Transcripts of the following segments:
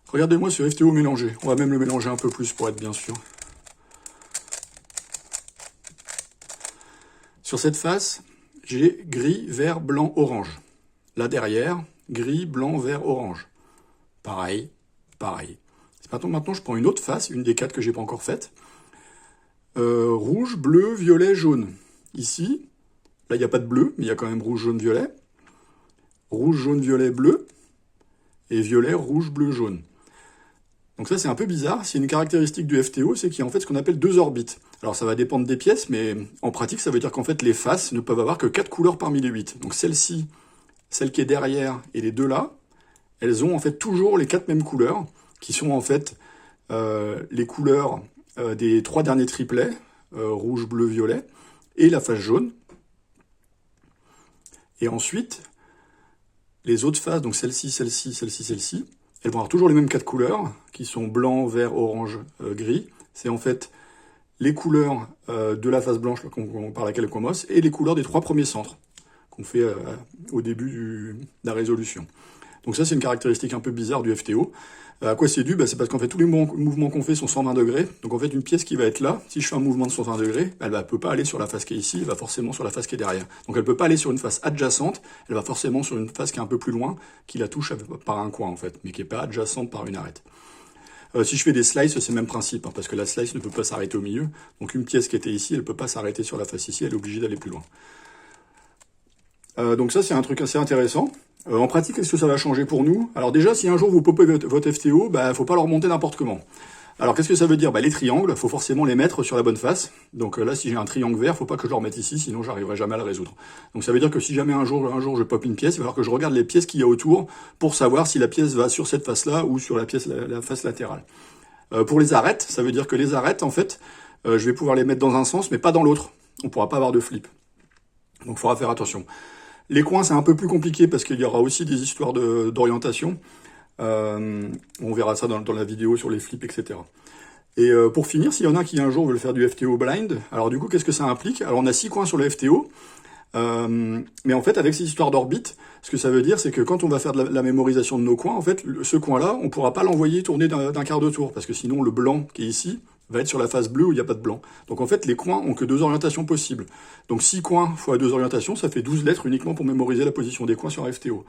Regardez-moi ce FTO mélangé. On va même le mélanger un peu plus pour être bien sûr. Sur cette face, j'ai gris, vert, blanc, orange. Là derrière, gris, blanc, vert, orange. Pareil, pareil. Maintenant, je prends une autre face, une des 4 que j'ai pas encore faites. Rouge, bleu, violet, jaune. Ici, là il n'y a pas de bleu, mais il y a quand même rouge, jaune, violet. Rouge, jaune, violet, bleu. Et violet, rouge, bleu, jaune. Donc ça c'est un peu bizarre, c'est une caractéristique du FTO, c'est qu'il y a en fait ce qu'on appelle 2 orbites. Alors ça va dépendre des pièces, mais en pratique ça veut dire qu'en fait les faces ne peuvent avoir que 4 couleurs parmi les 8. Donc celle-ci, celle qui est derrière et les deux là, elles ont en fait toujours les 4 mêmes couleurs, qui sont en fait les couleurs des 3 derniers triplets, rouge, bleu, violet, et la face jaune. Et ensuite, les autres faces, donc celle-ci, celle-ci, celle-ci, celle-ci, elles vont avoir toujours les mêmes 4 couleurs, qui sont blanc, vert, orange, gris. C'est en fait les couleurs de la face blanche par laquelle on commence, et les couleurs des 3 premiers centres, qu'on fait au début de la résolution. Donc ça, c'est une caractéristique un peu bizarre du FTO. À quoi c'est dû? C'est parce qu'en fait, tous les mouvements qu'on fait sont 120 degrés. Donc en fait, une pièce qui va être là, si je fais un mouvement de 120 degrés, elle ne peut pas aller sur la face qui est ici, elle va forcément sur la face qui est derrière. Donc elle ne peut pas aller sur une face adjacente, elle va forcément sur une face qui est un peu plus loin, qui la touche par un coin en fait, mais qui n'est pas adjacente par une arête. Si je fais des slices, c'est le même principe, parce que la slice ne peut pas s'arrêter au milieu. Donc une pièce qui était ici, elle ne peut pas s'arrêter sur la face ici, elle est obligée d'aller plus loin. Donc ça, c'est un truc assez intéressant. En pratique, qu'est-ce que ça va changer pour nous? Alors déjà, si un jour vous popez votre FTO, faut pas le remonter n'importe comment. Alors qu'est-ce que ça veut dire? Les triangles, faut forcément les mettre sur la bonne face. Donc là, si j'ai un triangle vert, faut pas que je le remette ici, sinon j'arriverai jamais à le résoudre. Donc ça veut dire que si jamais un jour je pop une pièce, il va falloir que je regarde les pièces qu'il y a autour pour savoir si la pièce va sur cette face-là ou sur la face latérale. Pour les arêtes, ça veut dire que les arêtes, en fait, je vais pouvoir les mettre dans un sens, mais pas dans l'autre. On pourra pas avoir de flip. Donc il faudra faire attention. Les coins, c'est un peu plus compliqué parce qu'il y aura aussi des histoires d'orientation. On verra ça dans la vidéo sur les flips, etc. Et pour finir, s'il y en a qui un jour veulent faire du FTO blind, alors du coup, qu'est-ce que ça implique? Alors on a 6 coins sur le FTO, mais en fait, avec ces histoires d'orbite, ce que ça veut dire, c'est que quand on va faire de la mémorisation de nos coins, en fait, ce coin-là, on pourra pas l'envoyer tourner d'un quart de tour, parce que sinon le blanc qui est ici va être sur la face bleue où il n'y a pas de blanc. Donc en fait, les coins ont que 2 orientations possibles. Donc 6 coins fois 2 orientations, ça fait 12 lettres uniquement pour mémoriser la position des coins sur un FTO.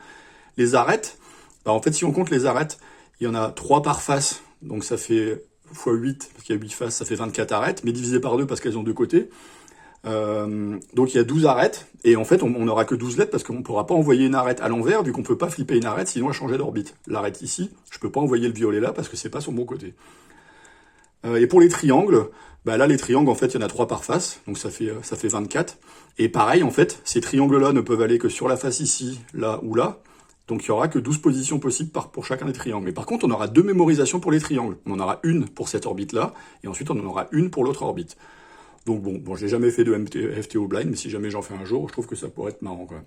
Les arêtes, en fait, si on compte les arêtes, il y en a 3 par face, donc ça fait x 8, parce qu'il y a 8 faces, ça fait 24 arêtes, mais divisé par 2 parce qu'elles ont 2 côtés. Donc il y a 12 arêtes, et en fait, on n'aura que 12 lettres parce qu'on ne pourra pas envoyer une arête à l'envers, vu qu'on ne peut pas flipper une arête, sinon elle changeait d'orbite. L'arête ici, je ne peux pas envoyer le violet là parce que c'est pas sur mon côté. Et pour les triangles, là les triangles en fait il y en a 3 par face, donc ça fait 24. Et pareil en fait, ces triangles-là ne peuvent aller que sur la face ici, là ou là. Donc il y aura que 12 positions possibles pour chacun des triangles. Mais par contre on aura 2 mémorisations pour les triangles. On en aura une pour cette orbite-là, et ensuite on en aura une pour l'autre orbite. Donc bon, je n'ai jamais fait de FTO blind, mais si jamais j'en fais un jour, je trouve que ça pourrait être marrant quand même.